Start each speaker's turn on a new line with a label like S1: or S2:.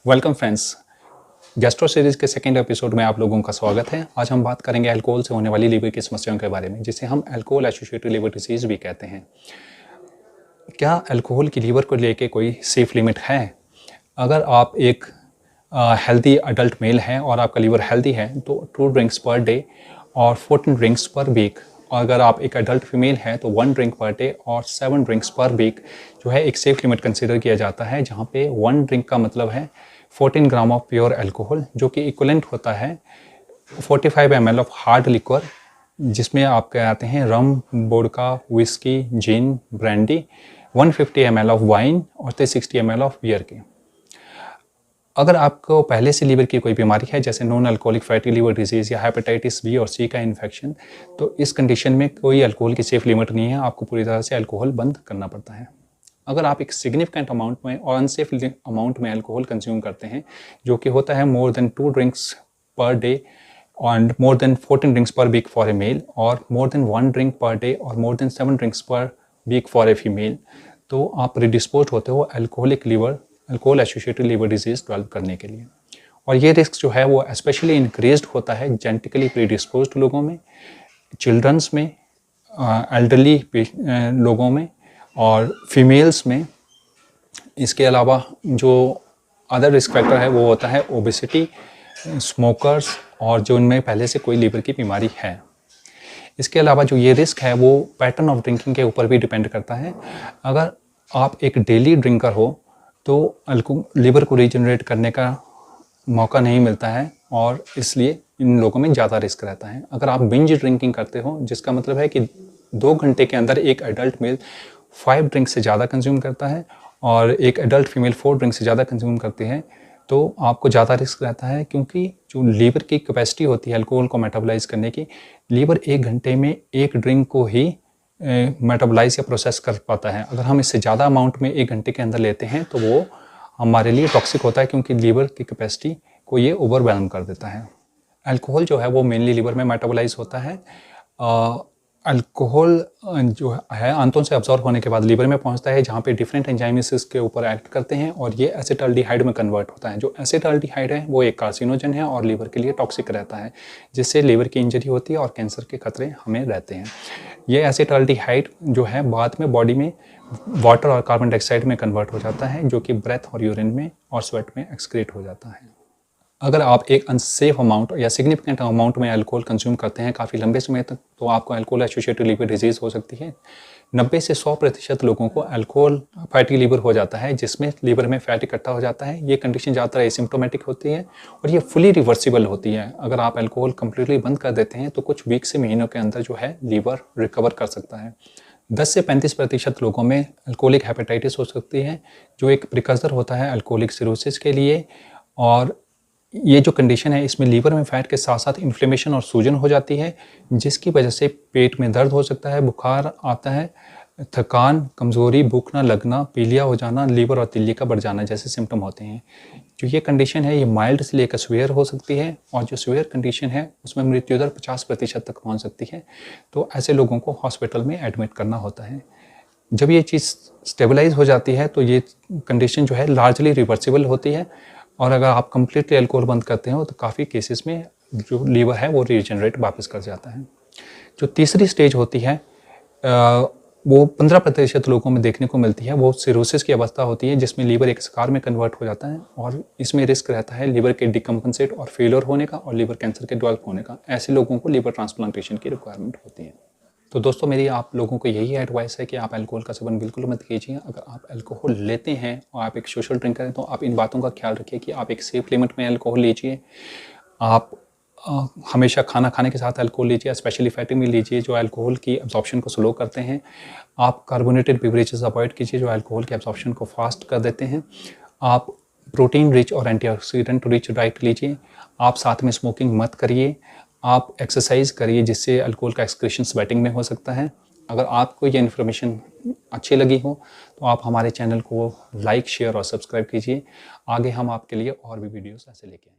S1: Welcome friends, gastro series के second episode में आप लोगों का स्वागत है। आज हम बात करेंगे अल्कोहल से होने वाली लीवर की समस्याओं के बारे में, जिसे हम अल्कोहल एसोसिएटेड लिवर डिसीज भी कहते हैं। क्या अल्कोहल की लीवर को लेके कोई सेफ लिमिट है? अगर आप एक हेल्दी अडल्ट मेल हैं और आपका लीवर हेल्दी है तो 2 ड्रिंक्स पर डे और 14 ड्रिंक्स पर वीक। और अगर आप एक अडल्ट फीमेल हैं तो 1 ड्रिंक पर डे और 7 ड्रिंक्स पर वीक जो है एक सेफ लिमिट कंसिडर किया जाता है, जहाँ पे 1 ड्रिंक का मतलब है 14 ग्राम ऑफ प्योर अल्कोहल, जो कि इक्वलेंट होता है 45 ml ऑफ हार्ड लिक्वर, जिसमें आपके आते हैं rum, vodka, whisky, gin, brandy, 150 ml of wine और 360 ml ऑफ बियर के। अगर आपको पहले से लीवर की कोई बीमारी है, जैसे non alcoholic fatty liver disease या हेपेटाइटिस बी और सी का इन्फेक्शन, तो इस कंडीशन में कोई अल्कोहल की सेफ लिमिट नहीं है, आपको पूरी तरह से अल्कोहल बंद करना पड़ता है। अगर आप एक सिग्निफिकेंट अमाउंट में और अनसेफ अमाउंट में अल्कोहल कंज्यूम करते हैं, जो कि होता है more than 2 drinks per day and more than 14 drinks per week for a male, और more than 1 drink per day और more than 7 drinks per week for a female, तो आप प्रीडिस्पोज होते हो alcohol associated liver disease develop करने के लिए। और ये रिस्क जो है वो स्पेशली इंक्रीज्ड होता है जेनेटिकली प्रीडिस्पोज्ड लोगों में, चिल्ड्रंस में, एल्डरली लोगों में और फीमेल्स में। इसके अलावा जो अदर रिस्क फैक्टर है वो होता है ओबेसिटी, स्मोकर्स और जो उनमें पहले से कोई लीवर की बीमारी है। इसके अलावा जो ये रिस्क है वो पैटर्न ऑफ ड्रिंकिंग के ऊपर भी डिपेंड करता है। अगर आप एक डेली ड्रिंकर हो तो लीवर को रीजनरेट करने का मौका नहीं मिलता है और इसलिए इन लोगों में ज़्यादा रिस्क रहता है। अगर आप बिंज ड्रिंकिंग करते हो, जिसका मतलब है कि 2 घंटे के अंदर एक एडल्ट मेल 5 ड्रिंक से ज़्यादा कंज्यूम करता है और एक एडल्ट फीमेल 4 ड्रिंक से ज़्यादा कंज्यूम करती है, तो आपको ज़्यादा रिस्क रहता है, क्योंकि जो लीवर की कैपेसिटी होती है अल्कोहल को मेटाबोलाइज करने की, लीवर 1 घंटे में 1 ड्रिंक को ही मेटाबोलाइज या प्रोसेस कर पाता है। अगर हम इससे ज़्यादा अमाउंट में 1 घंटे के अंदर लेते हैं तो वो हमारे लिए टॉक्सिक होता है, क्योंकि लीवर की कैपेसिटी को ये ओवरवेलम कर देता है। अल्कोहल जो है वो मेनली लीवर में मेटाबोलाइज होता है। अल्कोहल जो है आंतों से अब्जॉर्ब होने के बाद लीवर में पहुंचता है, जहाँ पे डिफरेंट एंजाइम्स के ऊपर एक्ट करते हैं और ये एसिटाल्डिहाइड में कन्वर्ट होता है। जो एसिटाल्डिहाइड है वो एक कार्सिनोजन है और लीवर के लिए टॉक्सिक रहता है, जिससे लीवर की इंजरी होती है और कैंसर के खतरे हमें रहते हैं। ये एसिटाल्डिहाइड जो है बाद में बॉडी में वाटर और कार्बन डाइऑक्साइड में कन्वर्ट हो जाता है, जो कि ब्रेथ और यूरिन में और स्वेट में एक्सक्रीट हो जाता है। अगर आप एक अनसेफ अमाउंट या सिग्निफिकेंट अमाउंट में अल्कोहल कंज्यूम करते हैं काफ़ी लंबे समय तक, तो आपको अल्कोहल एसोसिएटेड लिवर डिजीज़ हो सकती है। 90 से 100% लोगों को अल्कोहल फैटी लीवर हो जाता है, जिसमें लीवर में फैट इकट्ठा हो जाता है। ये कंडीशन ज़्यादातर एसिम्प्टोमेटिक होती है और ये फुली रिवर्सिबल होती है। अगर आप अल्कोहल कम्प्लीटली बंद कर देते हैं तो कुछ वीक से महीनों के अंदर जो है लीवर रिकवर कर सकता है। 10 से 35% लोगों में अल्कोहलिक हेपेटाइटिस हो सकती है, जो एक प्रिकसर होता है अल्कोहलिक सिरोसिस के लिए। और ये जो कंडीशन है इसमें लीवर में फैट के साथ साथ इन्फ्लेमेशन और सूजन हो जाती है, जिसकी वजह से पेट में दर्द हो सकता है, बुखार आता है, थकान, कमज़ोरी, भूख ना लगना, पीलिया हो जाना, लीवर और तिल्ली का बढ़ जाना जैसे सिम्टम होते हैं। जो ये कंडीशन है ये माइल्ड से लेकर सीवियर हो सकती है, और जो सीवियर कंडीशन है उसमें मृत्यु दर 50% तक पहुँच सकती है। तो ऐसे लोगों को हॉस्पिटल में एडमिट करना होता है। जब ये चीज़ स्टेबलाइज हो जाती है तो ये कंडीशन जो है लार्जली रिवर्सिबल होती है, और अगर आप कम्प्लीटली अल्कोहल बंद करते हो तो काफ़ी केसेस में जो लीवर है वो रीजनरेट वापस कर जाता है। जो तीसरी स्टेज होती है वो 15% लोगों में देखने को मिलती है। वो सिरोसिस की अवस्था होती है, जिसमें लीवर एक स्कार में कन्वर्ट हो जाता है और इसमें रिस्क रहता है लीवर के डिकम्पनसेट और फेलियर होने का और लीवर कैंसर के डेवलप होने का। ऐसे लोगों को लीवर ट्रांसप्लांटेशन की रिक्वायरमेंट होती है। तो दोस्तों, मेरी आप लोगों को यही एडवाइस है कि आप अल्कोहल का सेवन बिल्कुल मत कीजिए। अगर आप अल्कोहल लेते हैं और आप एक सोशल ड्रिंकर हैं तो आप इन बातों का ख्याल रखिए कि आप एक सेफ लिमिट में अल्कोहल लीजिए। आप हमेशा खाना खाने के साथ अल्कोहल लीजिए, स्पेशली फैटी मील लीजिए जो अल्कोहल की एब्जॉर्प्शन को स्लो करते हैं। आप कार्बोनेटेड बेवरेजेस अवॉइड कीजिए जो अल्कोहल के एब्जॉर्प्शन को फास्ट कर देते हैं। आप प्रोटीन रिच और एंटीऑक्सीडेंट रिच डाइट लीजिए। आप साथ में स्मोकिंग मत करिए। आप एक्सरसाइज करिए, जिससे अल्कोहल का एक्सक्रीशन स्वेटिंग में हो सकता है। अगर आपको ये इन्फॉर्मेशन अच्छी लगी हो तो आप हमारे चैनल को लाइक, शेयर और सब्सक्राइब कीजिए। आगे हम आपके लिए और भी वीडियोस ऐसे लेके आएंगे।